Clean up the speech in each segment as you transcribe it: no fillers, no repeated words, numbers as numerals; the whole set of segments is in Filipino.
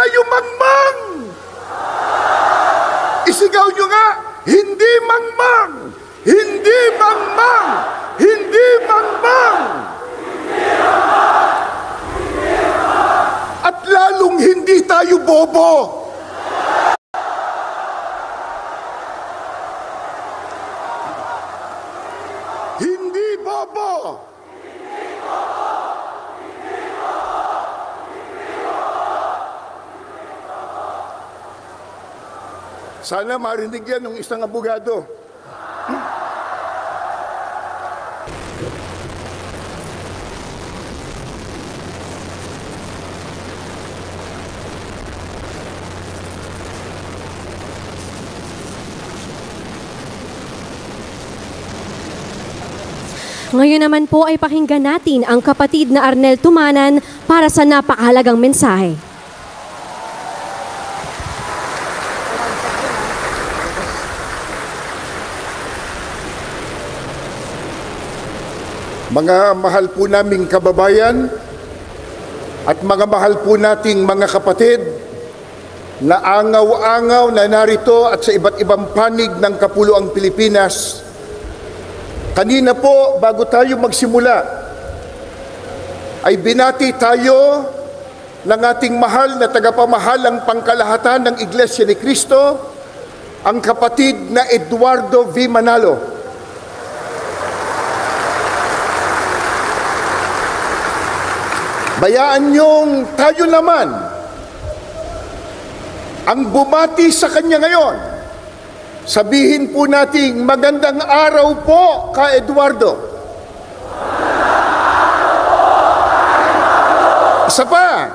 tayo mangmang! Isigaw nyo nga, hindi mangmang! Hindi mangmang! Hindi mangmang! At lalong hindi tayo bobo! Hindi bobo! Sana marinig yan ng isang abogado. Ngayon naman po ay pakinggan natin ang kapatid na Arnel Tumanan para sa napakahalagang mensahe. Mga mahal po naming kababayan at mga mahal po nating mga kapatid na angaw-angaw na narito at sa iba't ibang panig ng kapuluang Pilipinas, kanina po bago tayo magsimula ay binati tayo ng ating mahal na tagapamahalang pangkalahatan ng Iglesia ni Cristo, ang kapatid na Eduardo V. Manalo. Bayaan niyong tayo naman ang bumati sa kanya ngayon. Sabihin po nating magandang araw po ka Eduardo. Isa pa.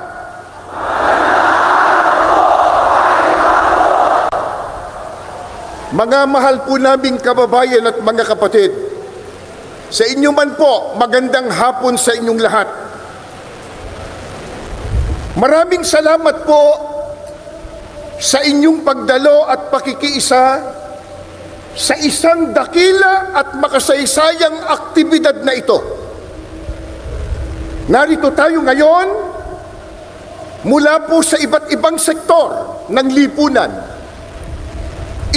Mga mahal po naming kababayan at mga kapatid, sa inyo man po, magandang hapon sa inyong lahat. Maraming salamat po sa inyong pagdalo at pakikiisa sa isang dakila at makasaysayang aktibidad na ito. Narito tayo ngayon mula po sa iba't ibang sektor ng lipunan,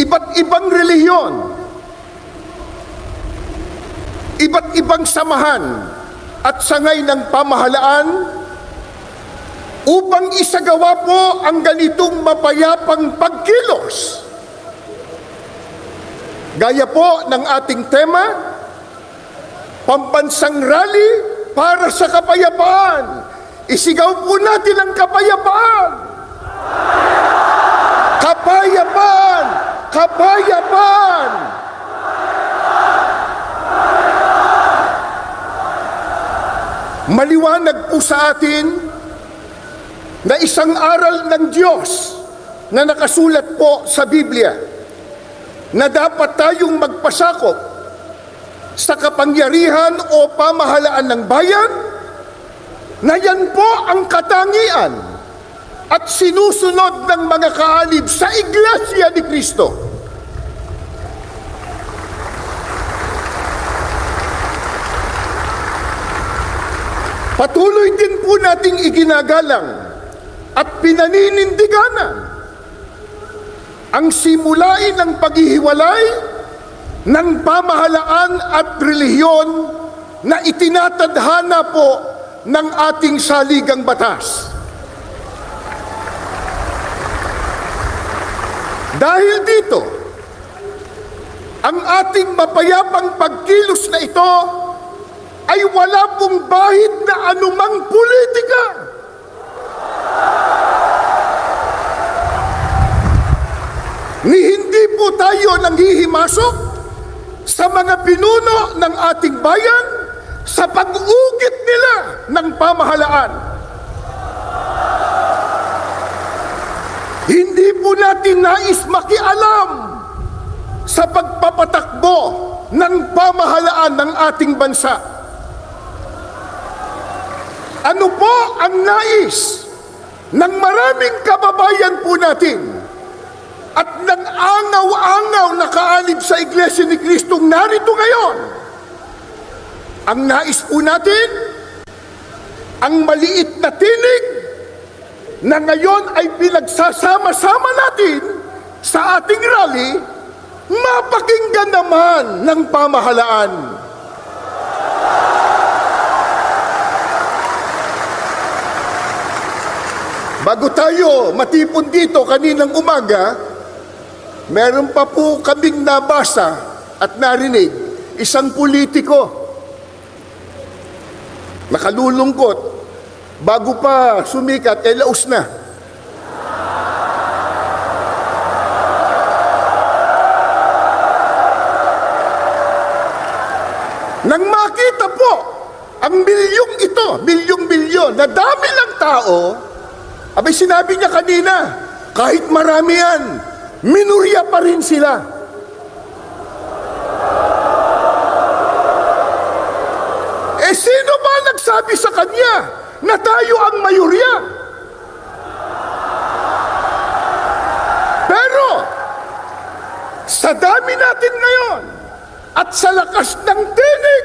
iba't ibang relihiyon, iba't ibang samahan at sangay ng pamahalaan upang isagawa po ang ganitong mapayapang pagkilos. Gaya po ng ating tema, pambansang rally para sa kapayapaan. Isigaw po natin ang kapayapaan. Kapayapaan! Kapayapaan! Maliwanag po sa atin na isang aral ng Diyos na nakasulat po sa Biblia na dapat tayong magpasakop sa kapangyarihan o pamahalaan ng bayan, na yan po ang katangian at sinusunod ng mga kaalib sa Iglesia ni Cristo. Patuloy din po nating iginagalang at pinaninindiganan ang simulain ng paghihiwalay ng pamahalaan at relihiyon na itinatadhana po ng ating saligang batas. Dahil dito, ang ating mapayapang pagkilos na ito ay wala pong bahid na anumang politika. Ni hindi po tayo nanghihimasok sa mga pinuno ng ating bayan sa pag-ugit nila ng pamahalaan. Hindi po natin nais makialam sa pagpapatakbo ng pamahalaan ng ating bansa. Ano po ang nais ng maraming kababayan po natin at ng angaw-angaw na kaalib sa Iglesia ni Cristong narito ngayon? Ang nais po natin, ang maliit na tinig na ngayon ay pinagsasama-sama natin sa ating rally, mapakinggan naman ng pamahalaan. Bago tayo matipon dito kaninang umaga, meron pa po kaming nabasa at narinig isang politiko. Nakalulungkot, bago pa sumikat, laos na. Nang makita po ang milyong ito, milyong-milyon, na dami lang tao, abay sinabi niya kanina, kahit marami yan, minurya pa rin sila. Sino ba nagsabi sa kanya na tayo ang mayorya? Pero, sa dami natin ngayon, at sa lakas ng tinig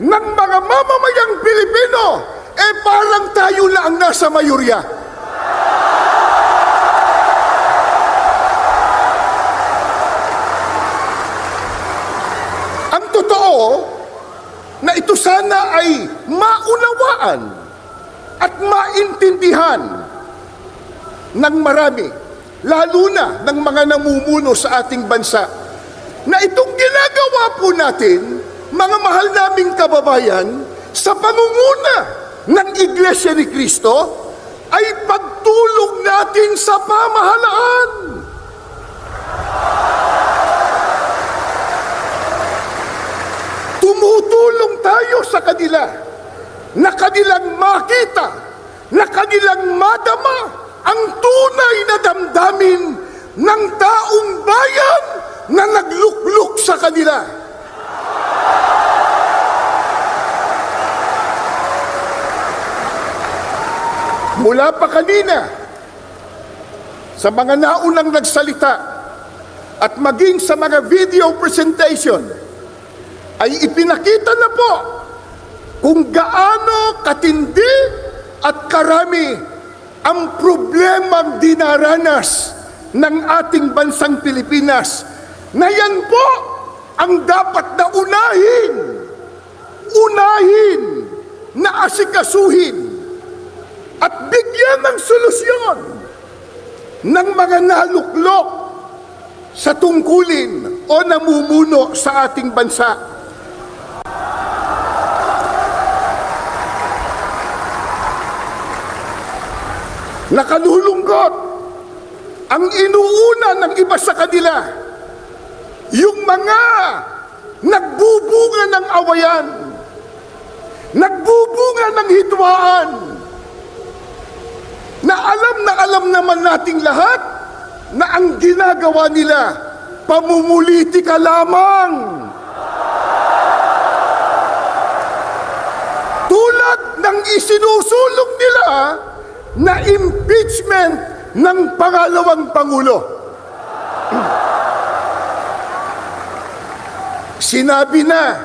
ng mga mamamayang Pilipino, parang tayo na ang nasa mayorya. Ang totoo, na ito sana ay maunawaan at maintindihan ng marami, lalo na ng mga namumuno sa ating bansa, na itong ginagawa po natin, mga mahal naming kababayan, sa pangunguna ng Iglesia ni Cristo, ay pagtulong natin sa pamahalaan. Tumutulong tayo sa kanila na kanilang makita, na kanilang madama ang tunay na damdamin ng taong bayan na naglukluk sa kanila. Mula pa kanina, sa mga naunang nagsalita at maging sa mga video presentation, ay ipinakita na po kung gaano katindi at karami ang problemang dinaranas ng ating bansang Pilipinas, na yan po ang dapat na unahin na asikasuhin at bigyan ng solusyon ng mga naluklok sa tungkulin o namumuno sa ating bansa. Nakalulungkot ang inuuna ng iba sa kanila, yung mga nagbubunga ng awayan, nagbubunga ng hidwaan, na alam naman nating lahat na ang ginagawa nila, pamumulitika lamang. Tulad ng isinusulong nila na impeachment ng pangalawang Pangulo. Sinabi na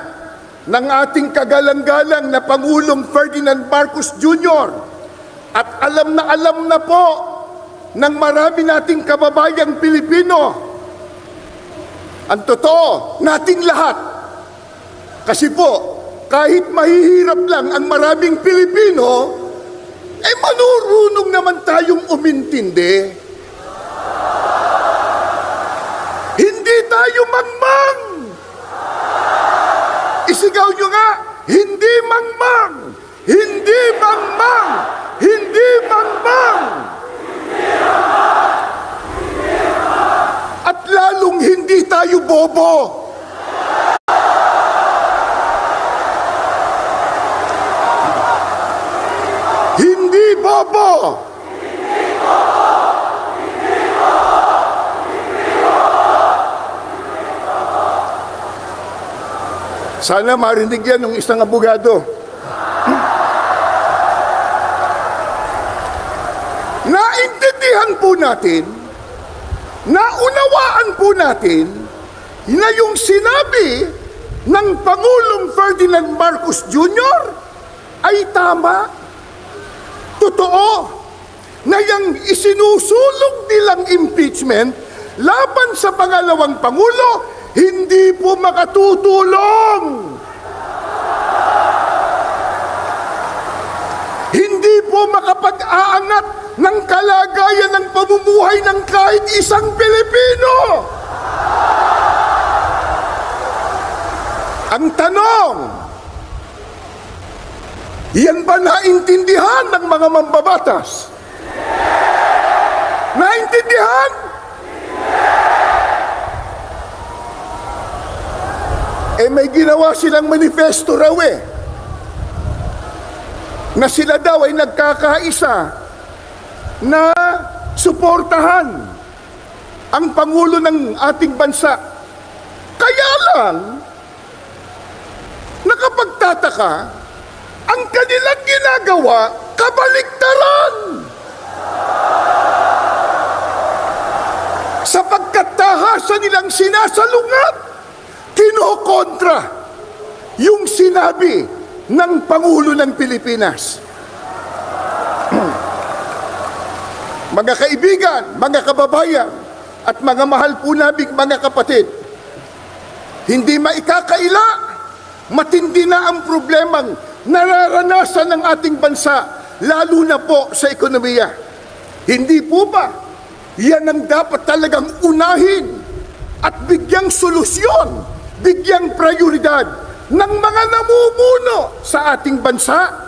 ng ating kagalang-galang na Pangulong Ferdinand Marcos Jr. at alam na po ng marami nating kababayang Pilipino, ang totoo nating lahat. Kasi po, kahit mahihirap lang ang maraming Pilipino, manurunong naman tayong umintindi. Hindi tayo mangmang. Isigaw nyo nga, hindi mangmang, hindi mangmang, hindi mangmang. At lalong hindi tayo bobo. Hindi bobo. Sana marinig yan ng isang abogado. Naintindihan po natin, naunawaan po natin na yung sinabi ng Pangulong Ferdinand Marcos Jr. ay tama, totoo, na yung isinusulong nilang impeachment laban sa pangalawang Pangulo, hindi po makatutulong. Hindi po makapag-aangat ng kalagayan ng pamumuhay ng kahit isang Pilipino. Ang tanong, yan ba naintindihan ng mga mambabatas? Naintindihan? May ginawa silang manifesto raw na sila daw ay nagkakaisa na suportahan ang Pangulo ng ating bansa. Kaya lang, nakapagtataka, ang kanilang ginagawa, kabaliktaran. Sapagkat tahasan nilang sinasalungat, kinokontra yung sinabi ng Pangulo ng Pilipinas. Mga kaibigan, mga kababayan, at mga mahal po naming mga kapatid, hindi maikakaila, matindi na ang problemang nararanasan ng ating bansa, lalo na po sa ekonomiya. Hindi po ba yan ang dapat talagang unahin at bigyang solusyon, bigyang prioridad ng mga namumuno sa ating bansa?